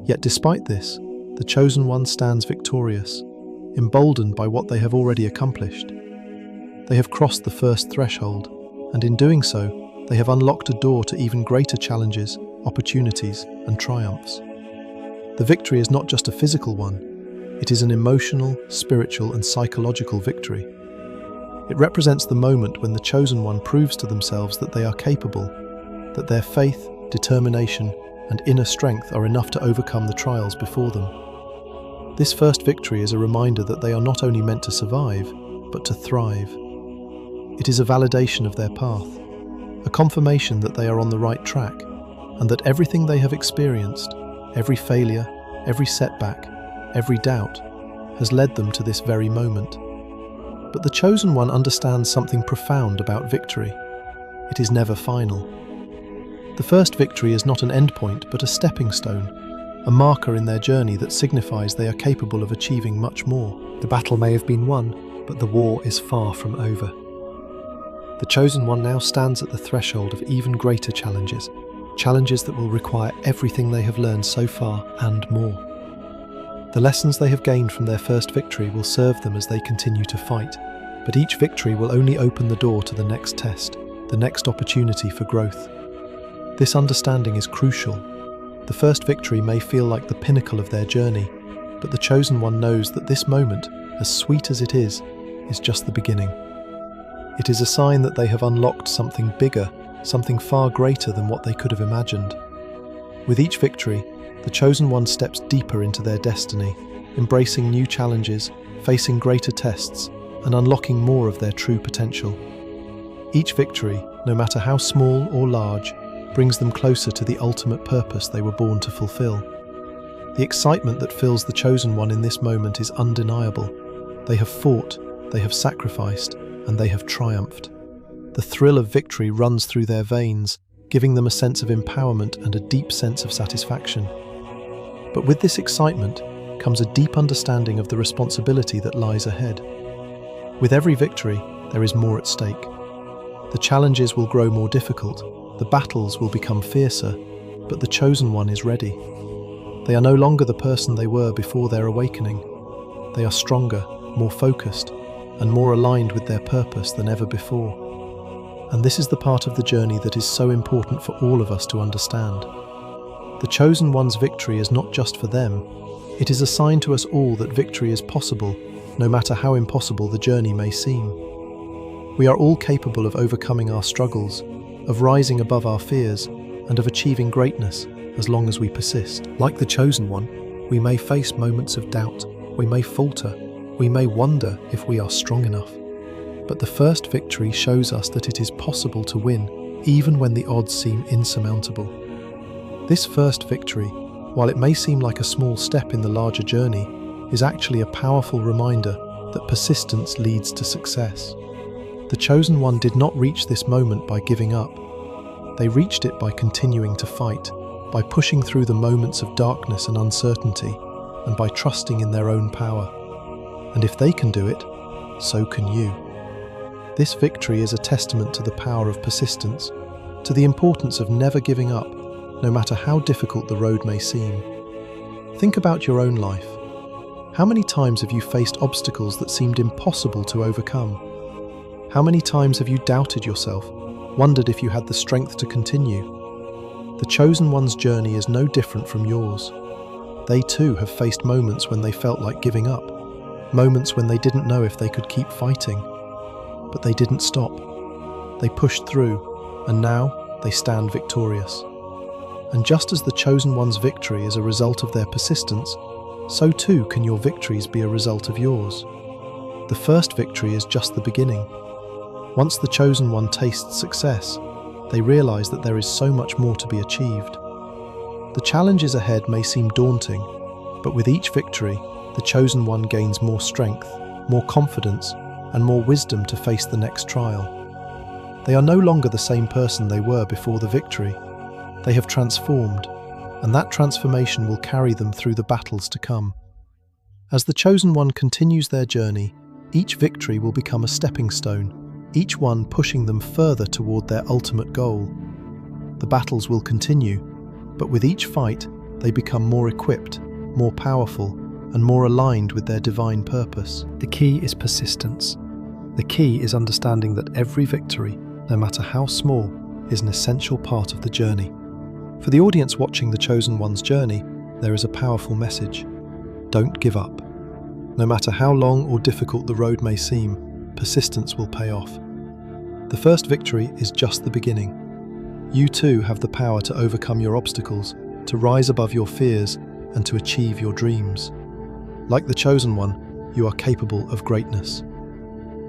Yet despite this, the chosen one stands victorious, emboldened by what they have already accomplished. They have crossed the first threshold, and in doing so, they have unlocked a door to even greater challenges, opportunities, and triumphs. The victory is not just a physical one, it is an emotional, spiritual, and psychological victory. It represents the moment when the chosen one proves to themselves that they are capable, that their faith, determination, and inner strength are enough to overcome the trials before them. This first victory is a reminder that they are not only meant to survive, but to thrive. It is a validation of their path, a confirmation that they are on the right track, and that everything they have experienced, every failure, every setback, every doubt, has led them to this very moment. But the chosen one understands something profound about victory. It is never final. The first victory is not an endpoint, but a stepping stone, a marker in their journey that signifies they are capable of achieving much more. The battle may have been won, but the war is far from over. The chosen one now stands at the threshold of even greater challenges, challenges that will require everything they have learned so far and more. The lessons they have gained from their first victory will serve them as they continue to fight, but each victory will only open the door to the next test, the next opportunity for growth. This understanding is crucial. The first victory may feel like the pinnacle of their journey, but the chosen one knows that this moment, as sweet as it is just the beginning. It is a sign that they have unlocked something bigger, something far greater than what they could have imagined. With each victory, the chosen one steps deeper into their destiny, embracing new challenges, facing greater tests, and unlocking more of their true potential. Each victory, no matter how small or large, brings them closer to the ultimate purpose they were born to fulfill. The excitement that fills the chosen one in this moment is undeniable. They have fought, they have sacrificed, and they have triumphed. The thrill of victory runs through their veins, giving them a sense of empowerment and a deep sense of satisfaction. But with this excitement comes a deep understanding of the responsibility that lies ahead. With every victory, there is more at stake. The challenges will grow more difficult, the battles will become fiercer, but the chosen one is ready. They are no longer the person they were before their awakening. They are stronger, more focused, and more aligned with their purpose than ever before. And this is the part of the journey that is so important for all of us to understand. The chosen one's victory is not just for them, it is a sign to us all that victory is possible, no matter how impossible the journey may seem. We are all capable of overcoming our struggles, of rising above our fears, and of achieving greatness as long as we persist. Like the chosen one, we may face moments of doubt, we may falter, we may wonder if we are strong enough. But the first victory shows us that it is possible to win, even when the odds seem insurmountable. This first victory, while it may seem like a small step in the larger journey, is actually a powerful reminder that persistence leads to success. The chosen one did not reach this moment by giving up. They reached it by continuing to fight, by pushing through the moments of darkness and uncertainty, and by trusting in their own power. And if they can do it, so can you. This victory is a testament to the power of persistence, to the importance of never giving up, no matter how difficult the road may seem. Think about your own life. How many times have you faced obstacles that seemed impossible to overcome? How many times have you doubted yourself, wondered if you had the strength to continue? The chosen one's journey is no different from yours. They too have faced moments when they felt like giving up, moments when they didn't know if they could keep fighting. But they didn't stop. They pushed through, and now they stand victorious. And just as the chosen one's victory is a result of their persistence, so too can your victories be a result of yours. The first victory is just the beginning. Once the chosen one tastes success, they realize that there is so much more to be achieved. The challenges ahead may seem daunting, but with each victory, the chosen one gains more strength, more confidence, and more wisdom to face the next trial. They are no longer the same person they were before the victory. They have transformed, and that transformation will carry them through the battles to come. As the chosen one continues their journey, each victory will become a stepping stone, each one pushing them further toward their ultimate goal. The battles will continue, but with each fight, they become more equipped, more powerful, and more aligned with their divine purpose. The key is persistence. The key is understanding that every victory, no matter how small, is an essential part of the journey. For the audience watching the chosen one's journey, there is a powerful message. Don't give up. No matter how long or difficult the road may seem, persistence will pay off. The first victory is just the beginning. You too have the power to overcome your obstacles, to rise above your fears, and to achieve your dreams. Like the chosen one, you are capable of greatness.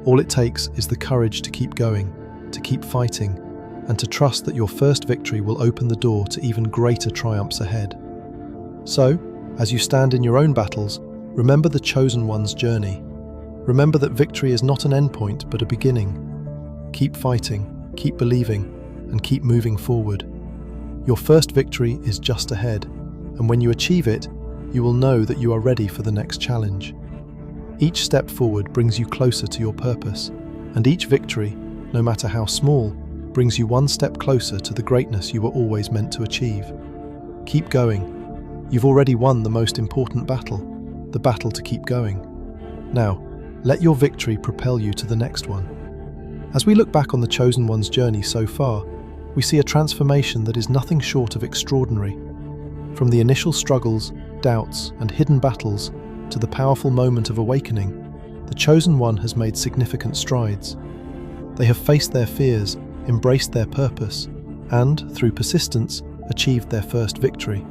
All it takes is the courage to keep going, to keep fighting, and to trust that your first victory will open the door to even greater triumphs ahead. So, as you stand in your own battles, remember the chosen one's journey. Remember that victory is not an endpoint, but a beginning. Keep fighting, keep believing, and keep moving forward. Your first victory is just ahead, and when you achieve it, you will know that you are ready for the next challenge. Each step forward brings you closer to your purpose, and each victory, no matter how small, brings you one step closer to the greatness you were always meant to achieve. Keep going. You've already won the most important battle, the battle to keep going. Now, let your victory propel you to the next one. As we look back on the chosen one's journey so far, we see a transformation that is nothing short of extraordinary. From the initial struggles, doubts, and hidden battles to the powerful moment of awakening, the chosen one has made significant strides. They have faced their fears, embraced their purpose, and, through persistence, achieved their first victory.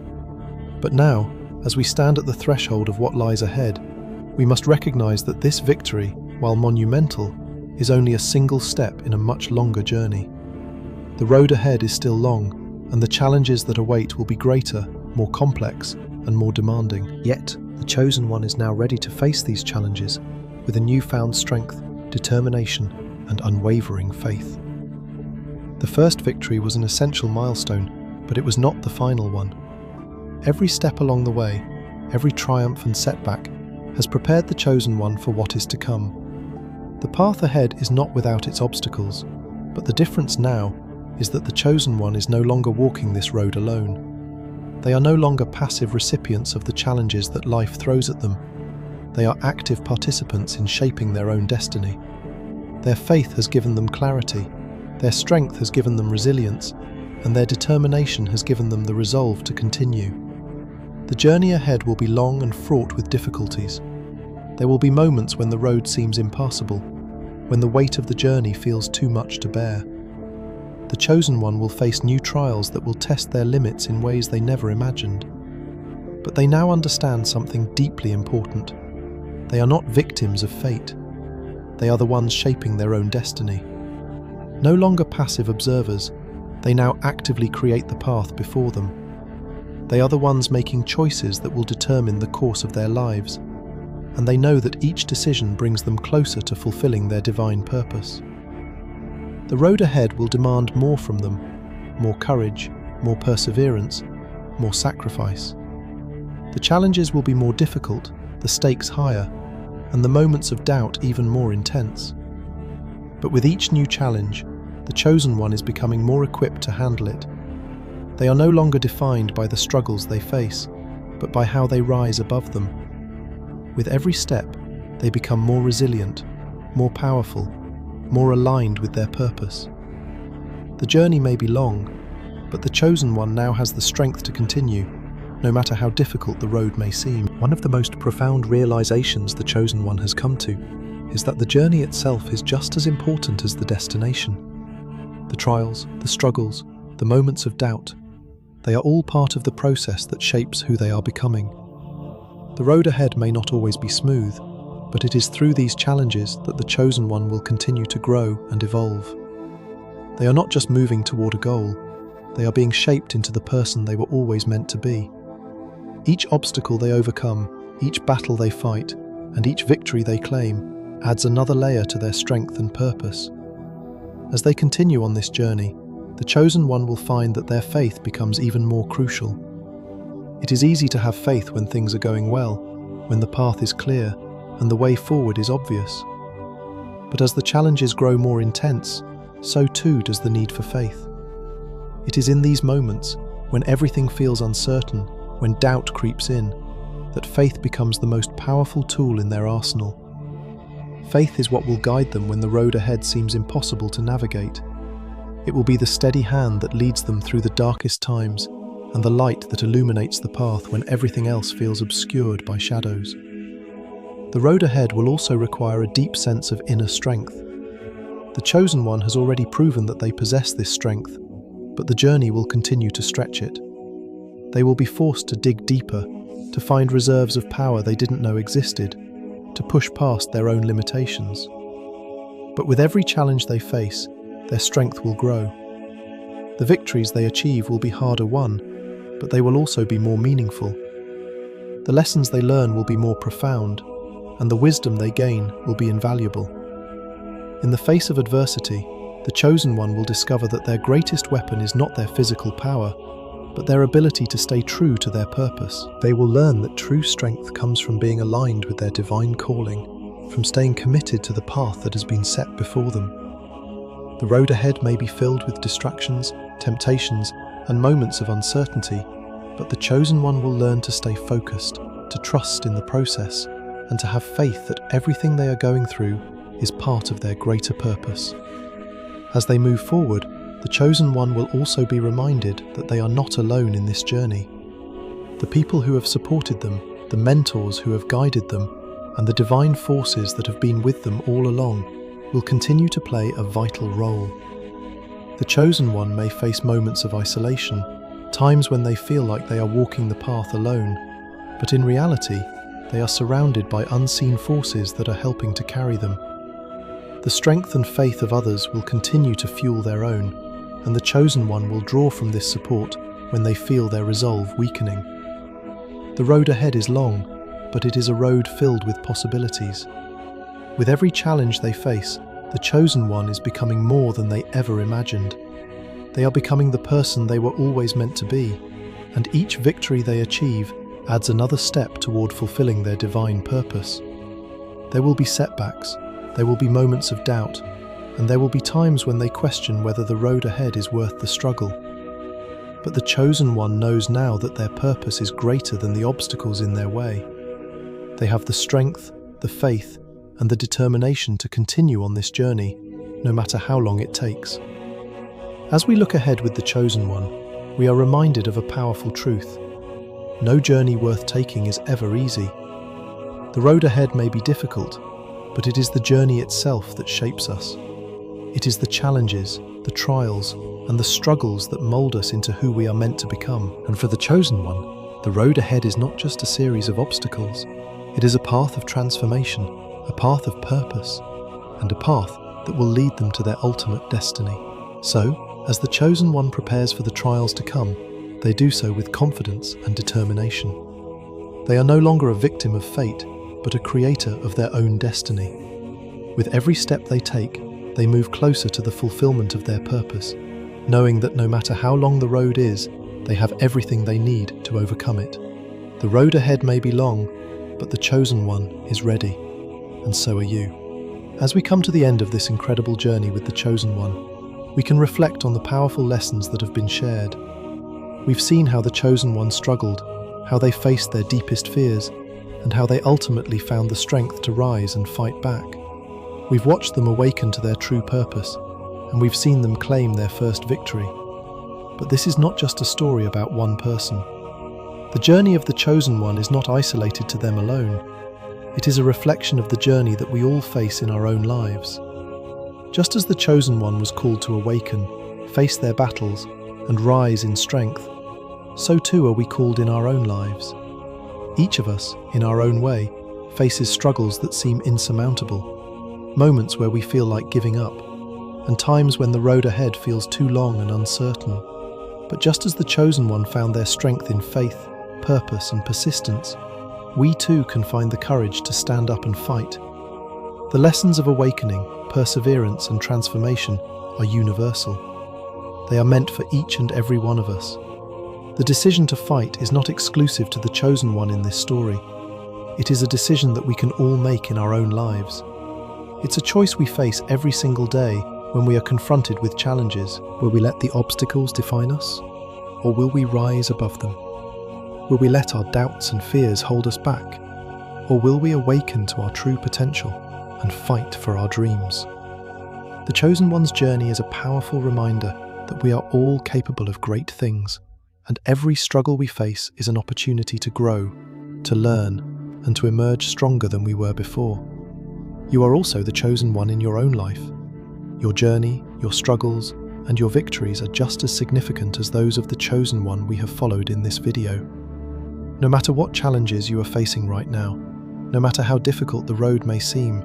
But now, as we stand at the threshold of what lies ahead, we must recognize that this victory, while monumental, is only a single step in a much longer journey. The road ahead is still long, and the challenges that await will be greater, more complex, and more demanding. Yet, the chosen one is now ready to face these challenges with a newfound strength, determination, and unwavering faith. The first victory was an essential milestone, but it was not the final one. Every step along the way, every triumph and setback, has prepared the chosen one for what is to come. The path ahead is not without its obstacles, but the difference now is that the chosen one is no longer walking this road alone. They are no longer passive recipients of the challenges that life throws at them. They are active participants in shaping their own destiny. Their faith has given them clarity, their strength has given them resilience, and their determination has given them the resolve to continue. The journey ahead will be long and fraught with difficulties. There will be moments when the road seems impassable, when the weight of the journey feels too much to bear. The chosen one will face new trials that will test their limits in ways they never imagined. But they now understand something deeply important. They are not victims of fate. They are the ones shaping their own destiny. No longer passive observers, they now actively create the path before them. They are the ones making choices that will determine the course of their lives, and they know that each decision brings them closer to fulfilling their divine purpose. The road ahead will demand more from them, more courage, more perseverance, more sacrifice. The challenges will be more difficult, the stakes higher, and the moments of doubt even more intense. But with each new challenge, the chosen one is becoming more equipped to handle it. They are no longer defined by the struggles they face, but by how they rise above them. With every step, they become more resilient, more powerful, more aligned with their purpose. The journey may be long, but the chosen one now has the strength to continue, no matter how difficult the road may seem. One of the most profound realizations the chosen one has come to is that the journey itself is just as important as the destination. The trials, the struggles, the moments of doubt, they are all part of the process that shapes who they are becoming. The road ahead may not always be smooth, but it is through these challenges that the chosen one will continue to grow and evolve. They are not just moving toward a goal, they are being shaped into the person they were always meant to be. Each obstacle they overcome, each battle they fight, and each victory they claim adds another layer to their strength and purpose. As they continue on this journey, the chosen one will find that their faith becomes even more crucial. It is easy to have faith when things are going well, when the path is clear and the way forward is obvious. But as the challenges grow more intense, so too does the need for faith. It is in these moments, when everything feels uncertain, when doubt creeps in, that faith becomes the most powerful tool in their arsenal. Faith is what will guide them when the road ahead seems impossible to navigate. It will be the steady hand that leads them through the darkest times, and the light that illuminates the path when everything else feels obscured by shadows. The road ahead will also require a deep sense of inner strength. The chosen one has already proven that they possess this strength, but the journey will continue to stretch it. They will be forced to dig deeper, to find reserves of power they didn't know existed, to push past their own limitations. But with every challenge they face, their strength will grow. The victories they achieve will be harder won, but they will also be more meaningful. The lessons they learn will be more profound, and the wisdom they gain will be invaluable. In the face of adversity, the chosen one will discover that their greatest weapon is not their physical power, but their ability to stay true to their purpose. They will learn that true strength comes from being aligned with their divine calling, from staying committed to the path that has been set before them. The road ahead may be filled with distractions, temptations, and moments of uncertainty, but the chosen one will learn to stay focused, to trust in the process, and to have faith that everything they are going through is part of their greater purpose. As they move forward, the chosen one will also be reminded that they are not alone in this journey. The people who have supported them, the mentors who have guided them, and the divine forces that have been with them all along will continue to play a vital role. The chosen one may face moments of isolation, times when they feel like they are walking the path alone, but in reality, they are surrounded by unseen forces that are helping to carry them. The strength and faith of others will continue to fuel their own, and the chosen one will draw from this support when they feel their resolve weakening. The road ahead is long, but it is a road filled with possibilities. With every challenge they face, the chosen one is becoming more than they ever imagined. They are becoming the person they were always meant to be, and each victory they achieve adds another step toward fulfilling their divine purpose. There will be setbacks, there will be moments of doubt, and there will be times when they question whether the road ahead is worth the struggle. But the chosen one knows now that their purpose is greater than the obstacles in their way. They have the strength, the faith, and the determination to continue on this journey, no matter how long it takes. As we look ahead with the chosen one, we are reminded of a powerful truth. No journey worth taking is ever easy. The road ahead may be difficult, but it is the journey itself that shapes us. It is the challenges, the trials, and the struggles that mold us into who we are meant to become. And for the chosen one, the road ahead is not just a series of obstacles. It is a path of transformation, a path of purpose, and a path that will lead them to their ultimate destiny. So, as the chosen one prepares for the trials to come, they do so with confidence and determination. They are no longer a victim of fate, but a creator of their own destiny. With every step they take, they move closer to the fulfillment of their purpose, knowing that no matter how long the road is, they have everything they need to overcome it. The road ahead may be long, but the chosen one is ready, and so are you. As we come to the end of this incredible journey with the chosen one, we can reflect on the powerful lessons that have been shared. We've seen how the chosen one struggled, how they faced their deepest fears, and how they ultimately found the strength to rise and fight back. We've watched them awaken to their true purpose, and we've seen them claim their first victory. But this is not just a story about one person. The journey of the chosen one is not isolated to them alone. It is a reflection of the journey that we all face in our own lives. Just as the chosen one was called to awaken, face their battles, and rise in strength, so too are we called in our own lives. Each of us, in our own way, faces struggles that seem insurmountable, moments where we feel like giving up, and times when the road ahead feels too long and uncertain. But just as the chosen one found their strength in faith, purpose, and persistence, we too can find the courage to stand up and fight. The lessons of awakening, perseverance, and transformation are universal. They are meant for each and every one of us. The decision to fight is not exclusive to the chosen one in this story. It is a decision that we can all make in our own lives. It's a choice we face every single day when we are confronted with challenges. Will we let the obstacles define us? Or will we rise above them? Will we let our doubts and fears hold us back? Or will we awaken to our true potential and fight for our dreams? The chosen one's journey is a powerful reminder that we are all capable of great things, and every struggle we face is an opportunity to grow, to learn, and to emerge stronger than we were before. You are also the chosen one in your own life. Your journey, your struggles, and your victories are just as significant as those of the chosen one we have followed in this video. No matter what challenges you are facing right now, no matter how difficult the road may seem,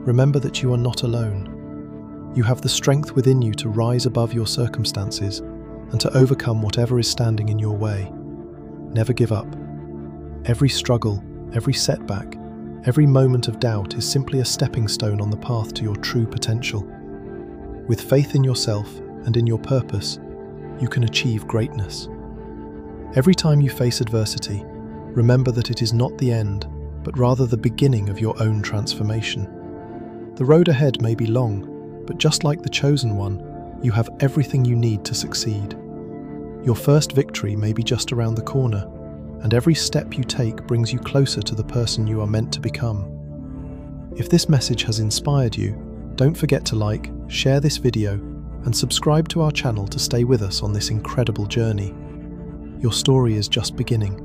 remember that you are not alone. You have the strength within you to rise above your circumstances and to overcome whatever is standing in your way. Never give up. Every struggle, every setback, every moment of doubt is simply a stepping stone on the path to your true potential. With faith in yourself and in your purpose, you can achieve greatness. Every time you face adversity, remember that it is not the end, but rather the beginning of your own transformation. The road ahead may be long, but just like the chosen one, you have everything you need to succeed. Your first victory may be just around the corner, and every step you take brings you closer to the person you are meant to become. If this message has inspired you, don't forget to like, share this video, and subscribe to our channel to stay with us on this incredible journey. Your story is just beginning,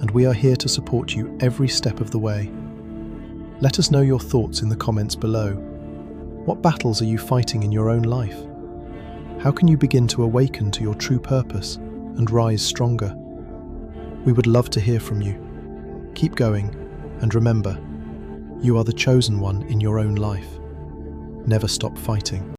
and we are here to support you every step of the way. Let us know your thoughts in the comments below. What battles are you fighting in your own life? How can you begin to awaken to your true purpose and rise stronger? We would love to hear from you. Keep going, and remember, you are the chosen one in your own life. Never stop fighting.